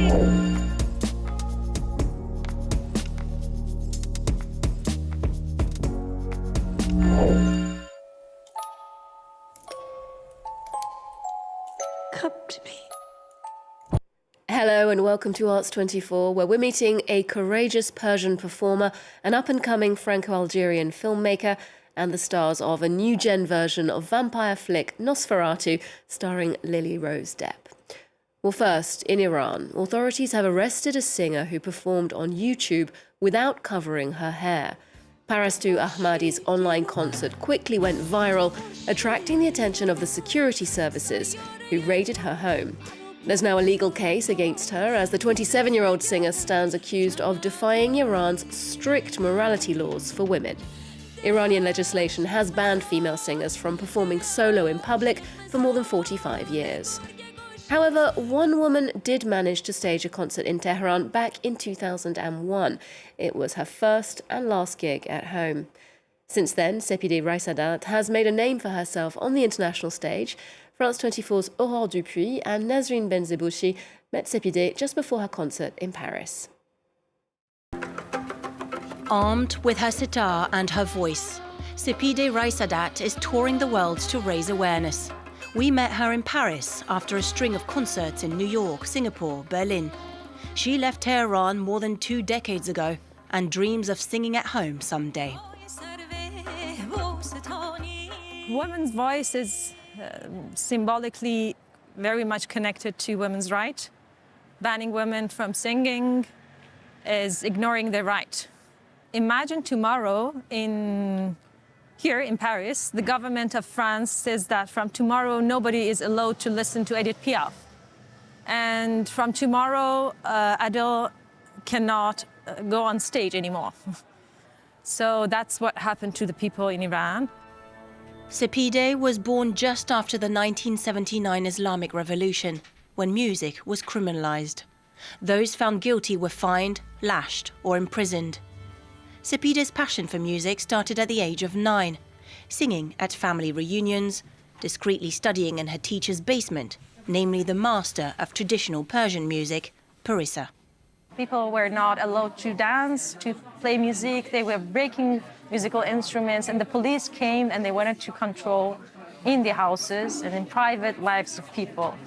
Come to me. Hello and welcome to Arts 24, where we're meeting a courageous Persian performer, an up-and-coming Franco-Algerian filmmaker, and the stars of a new-gen version of vampire flick Nosferatu, starring Lily-Rose Depp. Well, first, in Iran, authorities have arrested a singer who performed on YouTube without covering her hair. Parastu Ahmadi's online concert quickly went viral, attracting the attention of the security services, who raided her home. There's now a legal case against her as the 27-year-old singer stands accused of defying Iran's strict morality laws for women. Iranian legislation has banned female singers from performing solo in public for more than 45 years. However, one woman did manage to stage a concert in Tehran back in 2001. It was her first and last gig at home. Since then, Sepideh Raisadat has made a name for herself on the international stage. France 24's Aurore Dupuis and Nasrin Benzebouchi met Sepideh just before her concert in Paris. Armed with her sitar and her voice, Sepideh Raisadat is touring the world to raise awareness. We met her in Paris after a string of concerts in New York, Singapore, Berlin. She left Tehran more than 2 decades ago and dreams of singing at home someday. Women's voice is symbolically very much connected to women's rights. Banning women from singing is ignoring their right. Imagine tomorrow here in Paris, the government of France says that from tomorrow nobody is allowed to listen to Edith Piaf. And from tomorrow, Adele cannot go on stage anymore. So that's what happened to the people in Iran. Sepideh was born just after the 1979 Islamic Revolution, when music was criminalized. Those found guilty were fined, lashed, or imprisoned. Sepideh's passion for music started at the age of 9, singing at family reunions, discreetly studying in her teacher's basement, namely the master of traditional Persian music, Parissa. People were not allowed to dance, to play music. They were breaking musical instruments, and the police came and they wanted to control in the houses and in private lives of people.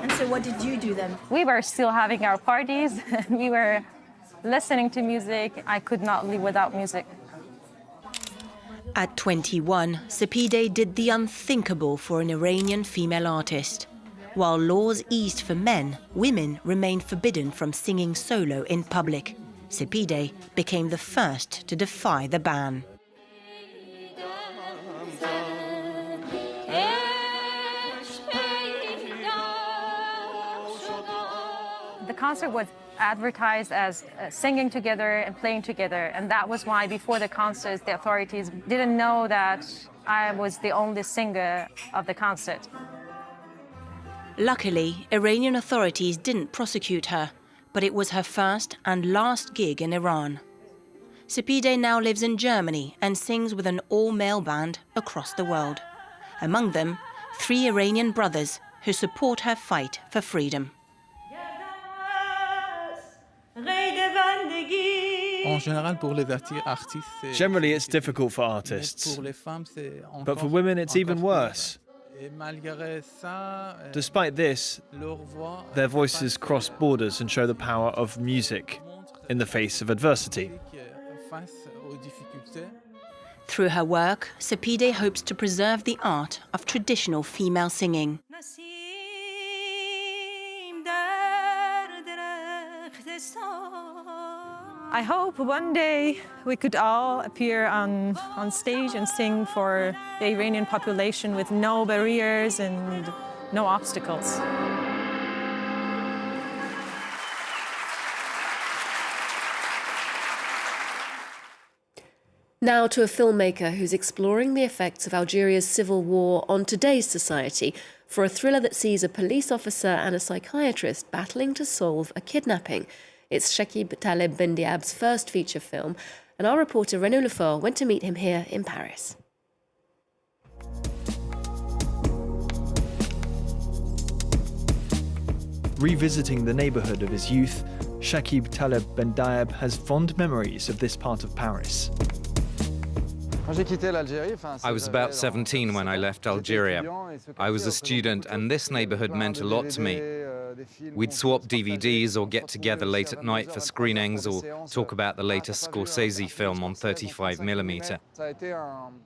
And so what did you do then? We were still having our parties, and we were listening to music. I could not live without music. At 21, Sepideh did the unthinkable for an Iranian female artist. While laws eased for men, women remained forbidden from singing solo in public. Sepideh became the first to defy the ban. The concert was advertised as singing together and playing together, and that was why before the concert the authorities didn't know that I was the only singer of the concert. Luckily, Iranian authorities didn't prosecute her, but it was her first and last gig in Iran. Sepideh now lives in Germany and sings with an all-male band across the world. Among them, 3 Iranian brothers who support her fight for freedom. Generally, it's difficult for artists, but for women, it's even worse. Despite this, their voices cross borders and show the power of music in the face of adversity. Through her work, Sepideh hopes to preserve the art of traditional female singing. I hope one day we could all appear on stage and sing for the Iranian population with no barriers and no obstacles. Now to a filmmaker who's exploring the effects of Algeria's civil war on today's society for a thriller that sees a police officer and a psychiatrist battling to solve a kidnapping. It's Chakib Taleb-Bendiab's first feature film, and our reporter Renaud Lefort went to meet him here in Paris. Revisiting the neighborhood of his youth, Chakib Taleb-Bendiab has fond memories of this part of Paris. I was about 17 when I left Algeria. I was a student, and this neighborhood meant a lot to me. We'd swap DVDs or get together late at night for screenings or talk about the latest Scorsese film on 35mm.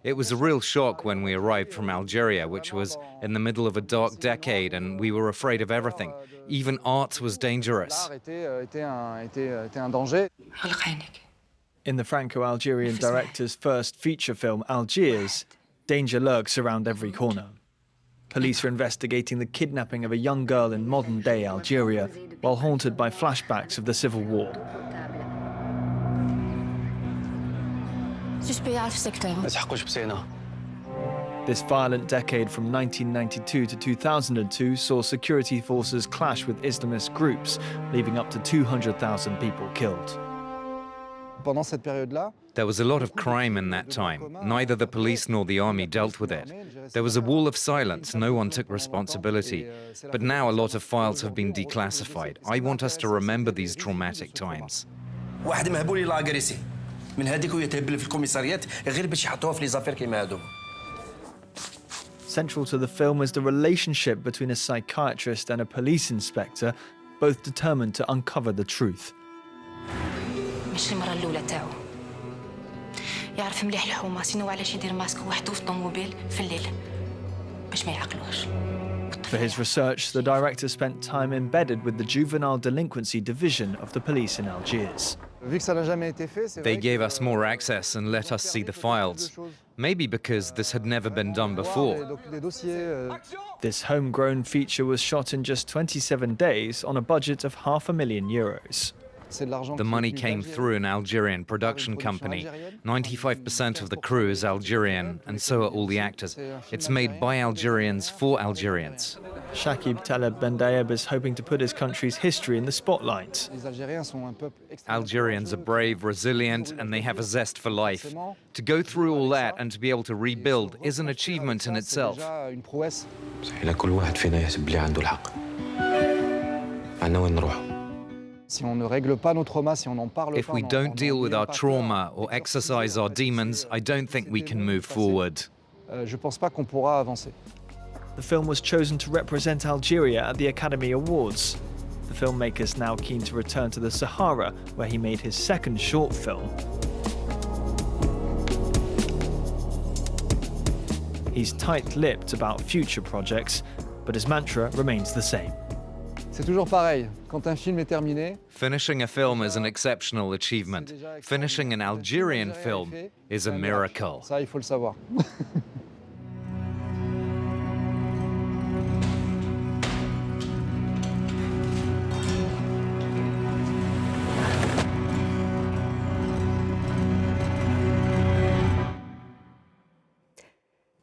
It was a real shock when we arrived from Algeria, which was in the middle of a dark decade, and we were afraid of everything. Even art was dangerous. In the Franco-Algerian director's first feature film, Algiers, danger lurks around every corner. Police are investigating the kidnapping of a young girl in modern-day Algeria, while haunted by flashbacks of the civil war. This violent decade from 1992 to 2002 saw security forces clash with Islamist groups, leaving up to 200,000 people killed. There was a lot of crime in that time. Neither the police nor the army dealt with it. There was a wall of silence. No one took responsibility. But now a lot of files have been declassified. I want us to remember these traumatic times. Central to the film is the relationship between a psychiatrist and a police inspector, both determined to uncover the truth. مش المرة الأولى تاعو يعرف مليح الحومة سينو علاش يدير ماسك وحده في الطوموبيل في الليل باش ما يعقلوش. For his research, the director spent time embedded with the juvenile delinquency division of the police in Algiers. They gave us more access and let us see the files. Maybe because this had never been done before. This homegrown feature was shot in just 27 days on a budget of €500,000. The money came through an Algerian production company. 95% of the crew is Algerian, and so are all the actors. It's made by Algerians for Algerians. Chakib Taleb-Bendiab is hoping to put his country's history in the spotlight. Algerians are brave, resilient, and they have a zest for life. To go through all that and to be able to rebuild is an achievement in itself. If we don't deal with our trauma or exercise our demons, I don't think we can move forward. The film was chosen to represent Algeria at the Academy Awards. The filmmaker's now keen to return to the Sahara, where he made his second short film. He's tight-lipped about future projects, but his mantra remains the same. C'est toujours pareil. Quand un film est terminé, finishing a film is an exceptional achievement. Finishing an Algerian film is a miracle. Ça, il faut le savoir.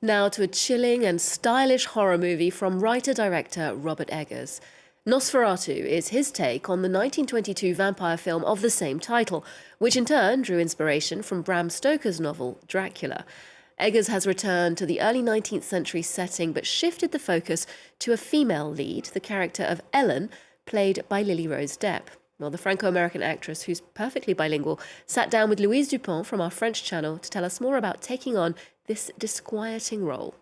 Now to a chilling and stylish horror movie from writer-director Robert Eggers. Nosferatu is his take on the 1922 vampire film of the same title, which in turn drew inspiration from Bram Stoker's novel Dracula. Eggers has returned to the early 19th century setting but shifted the focus to a female lead, the character of Ellen, played by Lily-Rose Depp. Well, the Franco-American actress, who's perfectly bilingual, sat down with Louise Dupont from our French channel to tell us more about taking on this disquieting role.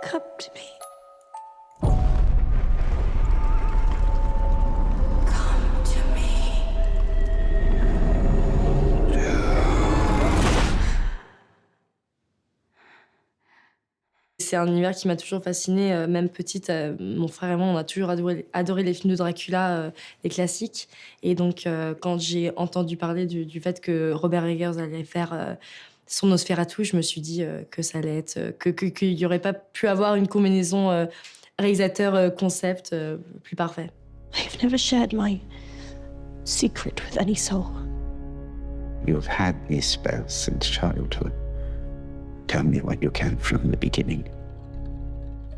Come to me. Come to me. C'est un univers qui m'a toujours fascinée, même petite. Mon frère et moi, on a toujours adoré les films de Dracula, les classiques. Et donc, quand j'ai entendu parler du fait que Robert Eggers allait faire son Nosferatu, je me suis dit que ça allait être... qu'il n'y aurait pas pu avoir une combinaison réalisateur-concept plus parfait. I've never shared my secret with any soul. You've had these spells since childhood. Tell me what you can from the beginning.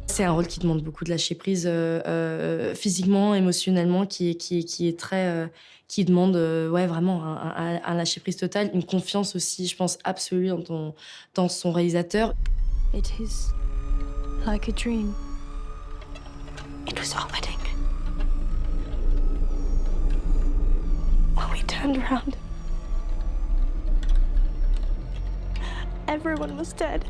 C'est un rôle qui demande beaucoup de lâcher prise physiquement, émotionnellement, qui est très, qui demande ouais, vraiment un lâcher prise total, une confiance aussi, je pense, absolue dans son réalisateur. It is like a dream. It was our wedding. When we turned around, everyone was dead.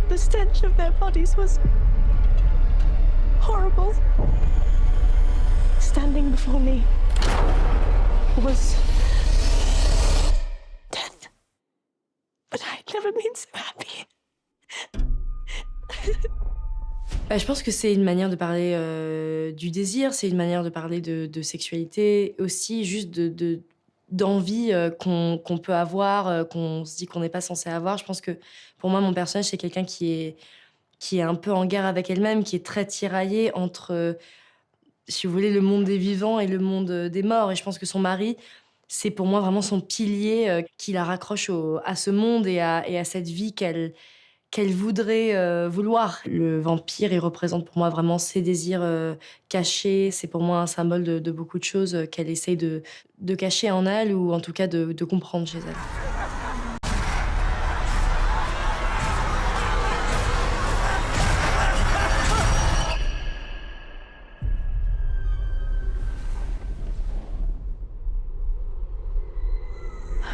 The stench of their bodies was horrible. Standing before me was death. But I'd never been so happy. Je pense que c'est une manière de parler du désir, c'est une manière de parler de sexualité, aussi juste d'envie qu'on peut avoir, qu'on se dit qu'on n'est pas censé avoir. Je pense que pour moi, mon personnage, c'est quelqu'un qui est un peu en guerre avec elle-même, qui est très tiraillée entre, si vous voulez, le monde des vivants et le monde des morts. Et je pense que son mari, c'est pour moi vraiment son pilier qui la raccroche à ce monde et à cette vie qu'elle voudrait vouloir. Le vampire, il représente pour moi vraiment ses désirs cachés. C'est pour moi un symbole de beaucoup de choses qu'elle essaye de cacher en elle ou en tout cas de comprendre chez elle.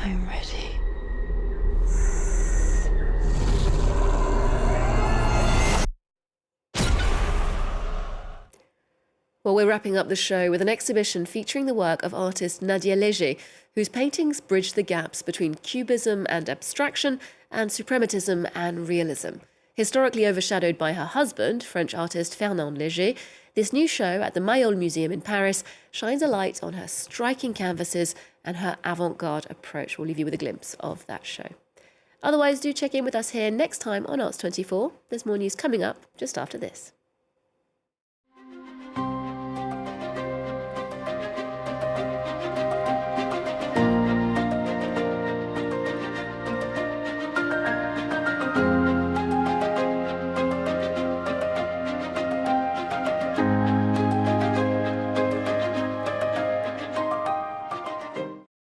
I'm ready. Well, we're wrapping up the show with an exhibition featuring the work of artist Nadia Léger, whose paintings bridge the gaps between cubism and abstraction and suprematism and realism. Historically overshadowed by her husband, French artist Fernand Léger, this new show at the Mayol Museum in Paris shines a light on her striking canvases and her avant-garde approach. We'll leave you with a glimpse of that show. Otherwise, do check in with us here next time on Arts 24. There's more news coming up just after this.